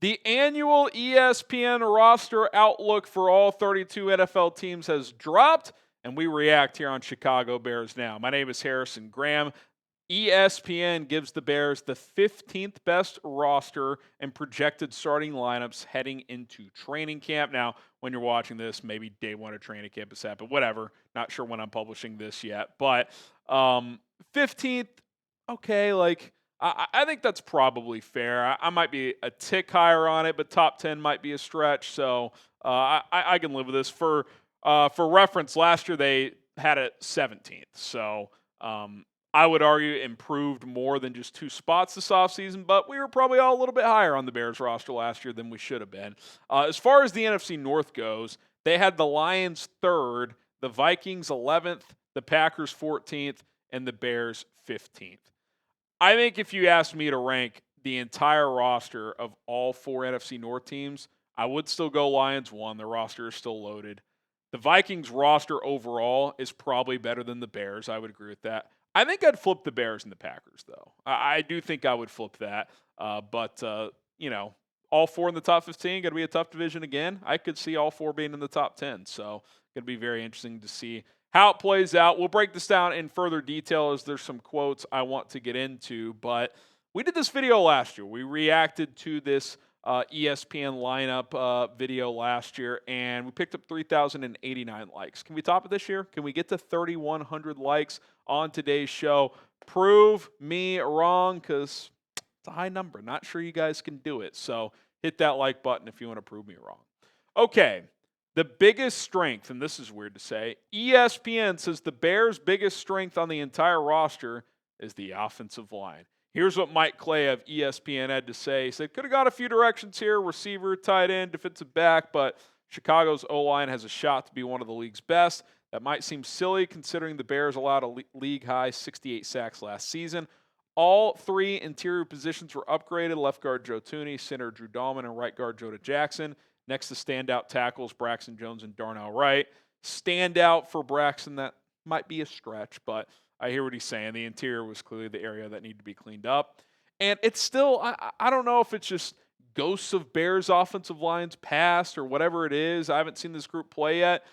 The annual ESPN roster outlook for all 32 NFL teams has dropped, and we react here on Chicago Bears Now. My name is Harrison Graham. ESPN gives the Bears the 15th best roster and projected starting lineups heading into training camp. Now, when you're watching this, maybe day one of training camp has happened, whatever. Not sure when I'm publishing this yet, but 15th, okay, I think that's probably fair. I might be a tick higher on it, but top 10 might be a stretch, so I can live with this. For reference, last year they had it 17th, so I would argue improved more than just 2 spots this offseason, but we were probably all a little bit higher on the Bears roster last year than we should have been. As far as the NFC North goes, they had the Lions 3rd, the Vikings 11th, the Packers 14th, and the Bears 15th. I think if you asked me to rank the entire roster of all 4 NFC North teams, I would still go Lions 1. The roster is still loaded. The Vikings roster overall is probably better than the Bears. I would agree with that. I think I'd flip the Bears and the Packers, though. I do think I would flip that. But all 4 in the top 15, going to be a tough division again. I could see all 4 being in the top 10. So going to be very interesting to see how it plays out. We'll break this down in further detail as there's some quotes I want to get into. But we did this video last year. We reacted to this ESPN lineup video last year, and we picked up 3,089 likes. Can we top it this year? Can we get to 3,100 likes on today's show? Prove me wrong, because it's a high number. Not sure you guys can do it. So hit that like button if you want to prove me wrong. Okay. The biggest strength, and this is weird to say, ESPN says the Bears' biggest strength on the entire roster is the offensive line. Here's what Mike Clay of ESPN had to say. He said, could have got a few directions here, receiver, tight end, defensive back, but Chicago's O-line has a shot to be one of the league's best. That might seem silly considering the Bears allowed a league-high 68 sacks last season. All 3 interior positions were upgraded. Left guard Joe Thuney, center Drew Dahlman, and right guard Joda Jackson. Next to standout tackles, Braxton Jones and Darnell Wright. Standout for Braxton, that might be a stretch, but I hear what he's saying. The interior was clearly the area that needed to be cleaned up. And it's still, I don't know if it's just ghosts of Bears offensive lines past or whatever it is. I haven't seen this group play yet.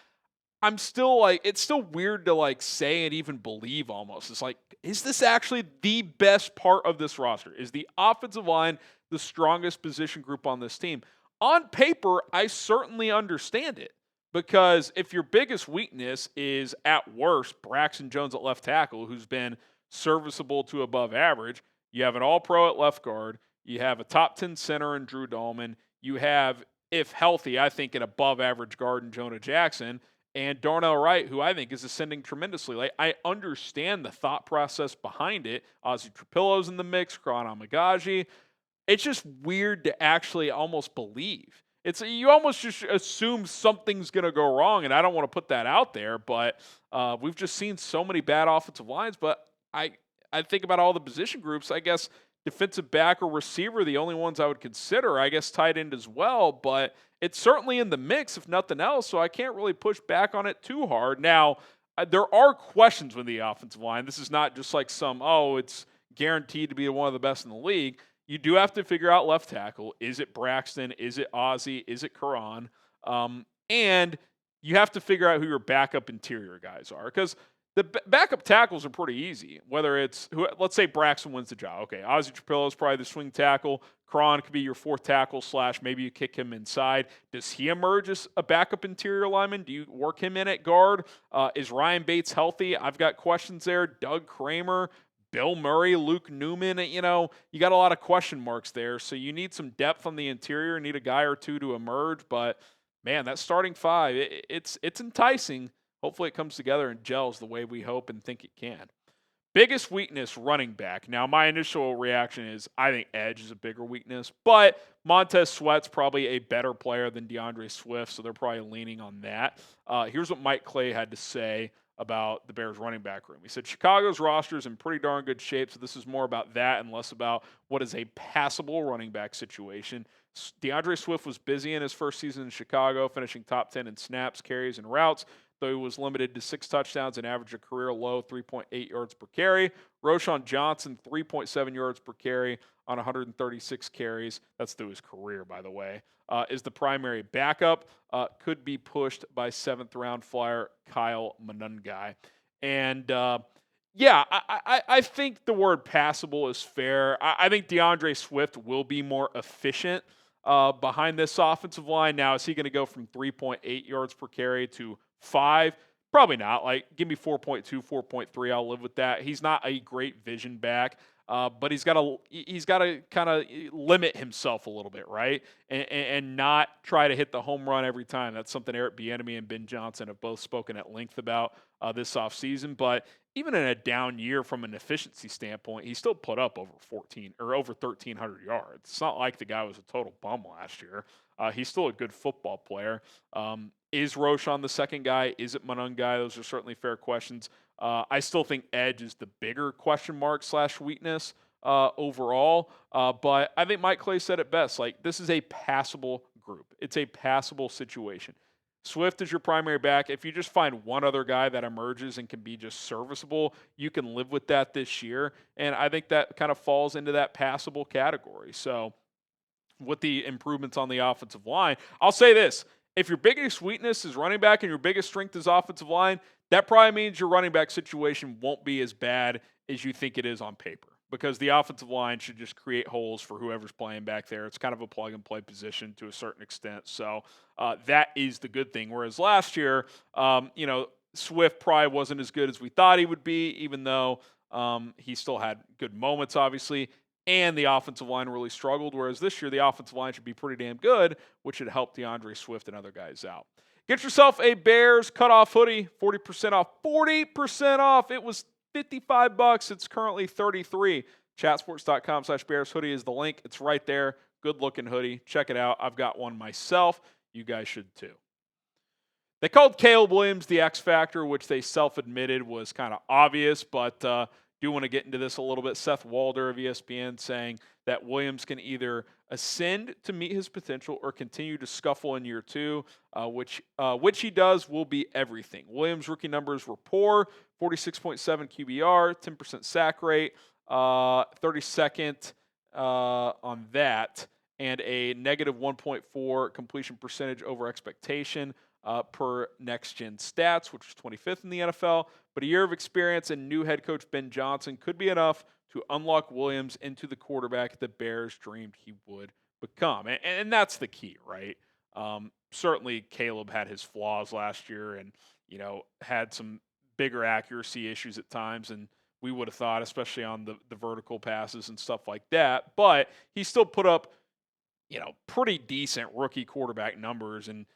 I'm still it's still weird to say and even believe almost. It's is this actually the best part of this roster? Is the offensive line the strongest position group on this team? On paper, I certainly understand it, because if your biggest weakness is, at worst, Braxton Jones at left tackle, who's been serviceable to above average, you have an all-pro at left guard, you have a top 10 center in Drew Dahlman, you have, if healthy, I think an above-average guard in Jonah Jackson, and Darnell Wright, who I think is ascending tremendously. I understand the thought process behind it. Ozzie Trapillo's in the mix, Kron Amagaji. It's just weird to actually almost believe. You almost just assume something's going to go wrong, and I don't want to put that out there, but we've just seen so many bad offensive lines. But I think about all the position groups. I guess defensive back or receiver, the only ones I would consider. I guess tight end as well, but it's certainly in the mix, if nothing else, so I can't really push back on it too hard. Now, there are questions with the offensive line. This is not just it's guaranteed to be one of the best in the league. You do have to figure out left tackle. Is it Braxton? Is it Ozzie? Is it Karan? And you have to figure out who your backup interior guys are, because the backup tackles are pretty easy. Whether it's, let's say Braxton wins the job. Okay, Ozzie Trapillo is probably the swing tackle. Karan could be your 4th tackle / maybe you kick him inside. Does he emerge as a backup interior lineman? Do you work him in at guard? Is Ryan Bates healthy? I've got questions there. Doug Kramer, Bill Murray, Luke Newman, you got a lot of question marks there. So you need some depth on the interior, need a guy or two to emerge. But, man, that starting 5, it's enticing. Hopefully it comes together and gels the way we hope and think it can. Biggest weakness, running back. Now, my initial reaction is I think edge is a bigger weakness, but Montez Sweat's probably a better player than DeAndre Swift, so they're probably leaning on that. Here's what Mike Clay had to say about the Bears running back room. He said, Chicago's roster is in pretty darn good shape, so this is more about that and less about what is a passable running back situation. DeAndre Swift was busy in his first season in Chicago, finishing top 10 in snaps, carries, and routes. though he was limited to 6 touchdowns and averaged a career low 3.8 yards per carry. Roschon Johnson, 3.7 yards per carry on 136 carries. That's through his career, by the way. Is the primary backup. Could be pushed by 7th-round flyer Kyle Monangai. And I think the word passable is fair. I think DeAndre Swift will be more efficient behind this offensive line. Now, is he going to go from 3.8 yards per carry to 5? Probably not. Like, give me 4.2, 4.3. I'll live with that. He's not a great vision back. But he's got to kind of limit himself a little bit, right? And not try to hit the home run every time. That's something Eric Bieniemy and Ben Johnson have both spoken at length about this offseason. But even in a down year from an efficiency standpoint, he still put up over 1,300 yards. It's not like the guy was a total bum last year. He's still a good football player. Is Roschon the second guy? Is it Monangai? Those are certainly fair questions. I still think edge is the bigger question mark / weakness overall. But I think Mike Clay said it best. Like, this is a passable group. It's a passable situation. Swift is your primary back. If you just find one other guy that emerges and can be just serviceable, you can live with that this year. And I think that kind of falls into that passable category. So with the improvements on the offensive line, I'll say this. If your biggest weakness is running back and your biggest strength is offensive line, that probably means your running back situation won't be as bad as you think it is on paper, because the offensive line should just create holes for whoever's playing back there. It's kind of a plug-and-play position to a certain extent. So that is the good thing. Whereas last year, Swift probably wasn't as good as we thought he would be, even though he still had good moments, obviously, and the offensive line really struggled. Whereas this year, the offensive line should be pretty damn good, which should help DeAndre Swift and other guys out. Get yourself a Bears cutoff hoodie, 40% off. 40% off. It was $55. It's currently $33. Chatsports.com/Bears hoodie is the link. It's right there. Good looking hoodie. Check it out. I've got one myself. You guys should too. They called Caleb Williams the X Factor, which they self-admitted was kind of obvious, but do want to get into this a little bit. Seth Walder of ESPN saying that Williams can either ascend to meet his potential or continue to scuffle in year 2, which he does will be everything. Williams' rookie numbers were poor, 46.7 QBR, 10% sack rate, 32nd on that, and a negative 1.4 completion percentage over expectation per next-gen stats, which was 25th in the NFL. But a year of experience and new head coach Ben Johnson could be enough to unlock Williams into the quarterback the Bears dreamed he would become. And that's the key, right? Certainly Caleb had his flaws last year and, had some bigger accuracy issues at times, and we would have thought, especially on the vertical passes and stuff like that. But he still put up, pretty decent rookie quarterback numbers and,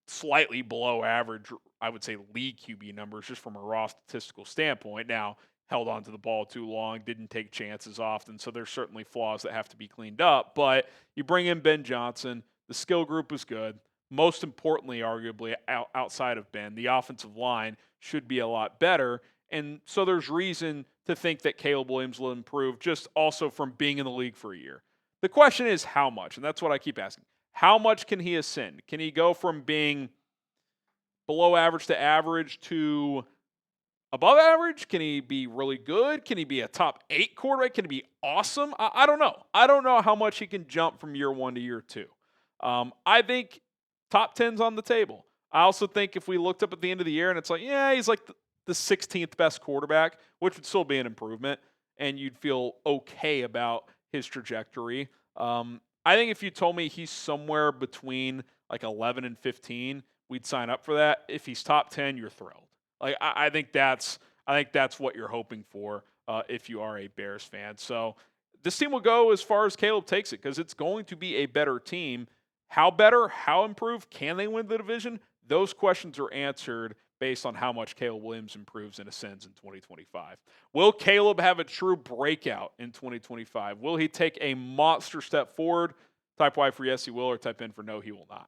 slightly below average, I would say, league QB numbers just from a raw statistical standpoint. Now, held on to the ball too long, didn't take chances often, so there's certainly flaws that have to be cleaned up. But you bring in Ben Johnson, the skill group is good. Most importantly, arguably, outside of Ben, the offensive line should be a lot better. And so there's reason to think that Caleb Williams will improve just also from being in the league for a year. The question is how much, and that's what I keep asking. How much can he ascend? Can he go from being below average to average to above average? Can he be really good? Can he be a top 8 quarterback? Can he be awesome? I don't know. I don't know how much he can jump from year 1 to year 2. I think top 10's on the table. I also think if we looked up at the end of the year and it's like, yeah, he's like the 16th best quarterback, which would still be an improvement, and you'd feel okay about his trajectory. I think if you told me he's somewhere between like 11 and 15, we'd sign up for that. If he's top 10, you're thrilled. Like I think that's what you're hoping for if you are a Bears fan. So this team will go as far as Caleb takes it because it's going to be a better team. How better? How improved? Can they win the division? Those questions are answered based on how much Caleb Williams improves and ascends in 2025. Will Caleb have a true breakout in 2025? Will he take a monster step forward? Type Y for yes, he will, or type in for no, he will not.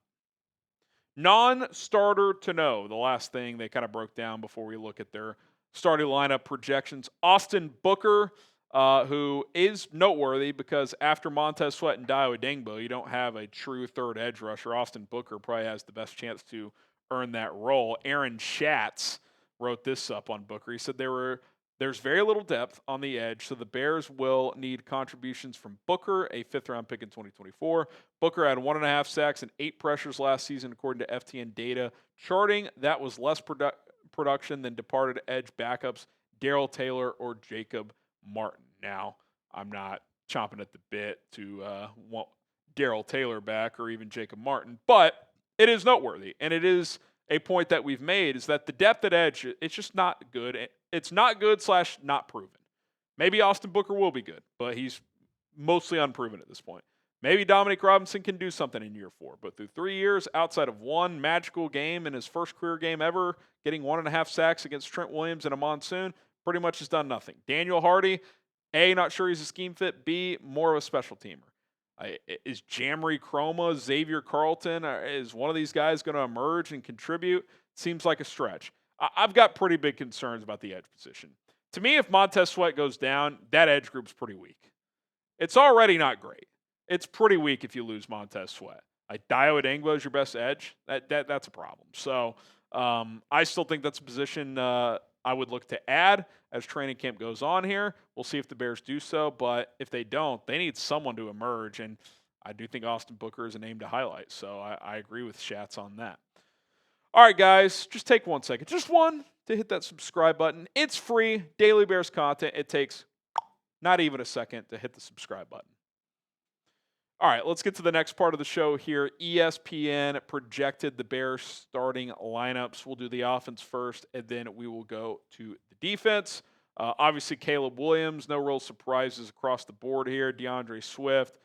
Non-starter to know, the last thing they kind of broke down before we look at their starting lineup projections. Austin Booker, who is noteworthy because after Montez Sweat and Dayo Dengbo, you don't have a true third edge rusher. Austin Booker probably has the best chance to earn that role. Aaron Schatz wrote this up on Booker. He said there's very little depth on the edge, so the Bears will need contributions from Booker, a fifth-round pick in 2024. Booker had 1.5 sacks and 8 pressures last season, according to FTN data. Charting, that was less production than departed edge backups Darrell Taylor or Jacob Martin. Now, I'm not chomping at the bit to want Darrell Taylor back or even Jacob Martin, but it is noteworthy, and it is a point that we've made, is that the depth at edge, it's just not good. It's not good / not proven. Maybe Austin Booker will be good, but he's mostly unproven at this point. Maybe Dominic Robinson can do something in year 4, but through 3 years, outside of one magical game in his first career game ever, getting 1.5 sacks against Trent Williams in a monsoon, pretty much has done nothing. Daniel Hardy, A, not sure he's a scheme fit, B, more of a special teamer. Is Jamry Chroma, Xavier Carlton, is one of these guys going to emerge and contribute? Seems like a stretch. I've got pretty big concerns about the edge position. To me, if Montez Sweat goes down, that edge group's pretty weak. It's already not great. It's pretty weak if you lose Montez Sweat. Dio Adengbo is your best edge. That's a problem. So I still think that's a position I would look to add as training camp goes on here. We'll see if the Bears do so, but if they don't, they need someone to emerge, and I do think Austin Booker is a name to highlight, so I agree with Schatz on that. All right, guys, just take 1 second. Just one to hit that subscribe button. It's free, daily Bears content. It takes not even a second to hit the subscribe button. All right, let's get to the next part of the show here. ESPN projected the Bears starting lineups. We'll do the offense first, and then we will go to the defense. Obviously, Caleb Williams, no real surprises across the board here. DeAndre Swift,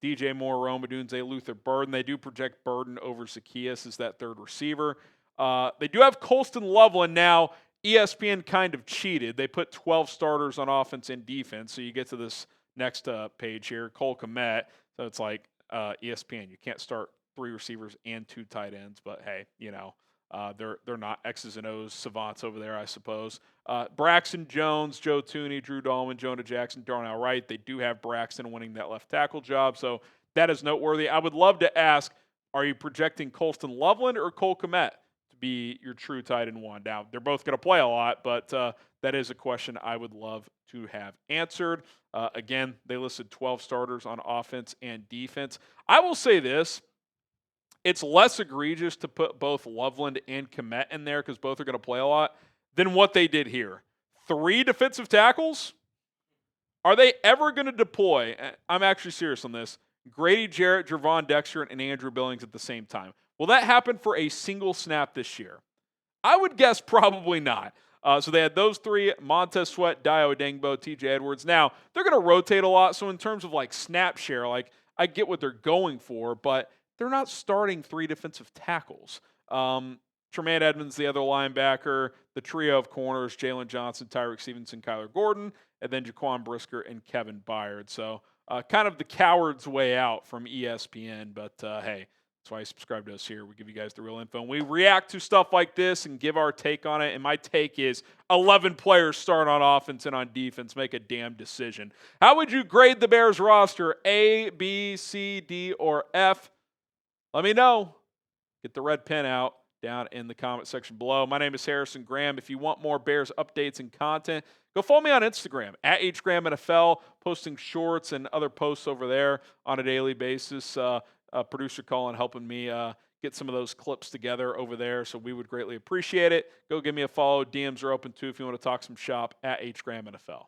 DJ Moore, Rome Odunze, Luther Burden. They do project Burden over Zacchaeus as that third receiver. They do have Colston Loveland now. ESPN kind of cheated. They put 12 starters on offense and defense. So you get to this next page here, Cole Kmet. So it's like ESPN. You can't start 3 receivers and 2 tight ends, but hey, they're not X's and O's savants over there, I suppose. Braxton Jones, Joe Tooney, Drew Dahlman, Jonah Jackson, Darnell Wright. They do have Braxton winning that left tackle job, so that is noteworthy. I would love to ask, are you projecting Colston Loveland or Cole Kmet to be your true tight end 1? Now, they're both going to play a lot, but that is a question I would love to have answered. Again, they listed 12 starters on offense and defense. I will say this. It's less egregious to put both Loveland and Kmet in there because both are going to play a lot than what they did here. 3 defensive tackles? Are they ever going to deploy, I'm actually serious on this, Grady Jarrett, Jervon Dexter, and Andrew Billings at the same time? Will that happen for a single snap this year? I would guess probably not. So they had those 3, Montez Sweat, Dio Adengbo, TJ Edwards. Now, they're going to rotate a lot, so in terms of like snap share, I get what they're going for, but they're not starting 3 defensive tackles. Tremaine Edmonds, the other linebacker, the trio of corners, Jalen Johnson, Tyreek Stevenson, Kyler Gordon, and then Jaquan Brisker and Kevin Byard. So kind of the coward's way out from ESPN, but hey, that's why you subscribe to us here. We give you guys the real info, and we react to stuff like this and give our take on it, and my take is 11 players start on offense and on defense. Make a damn decision. How would you grade the Bears roster? A, B, C, D, or F? Let me know. Get the red pen out down in the comment section below. My name is Harrison Graham. If you want more Bears updates and content, go follow me on Instagram, at HGrahamNFL, posting shorts and other posts over there on a daily basis. Producer Colin helping me get some of those clips together over there, so we would greatly appreciate it. Go give me a follow. DMs are open too if you want to talk some shop, at HGrahamNFL.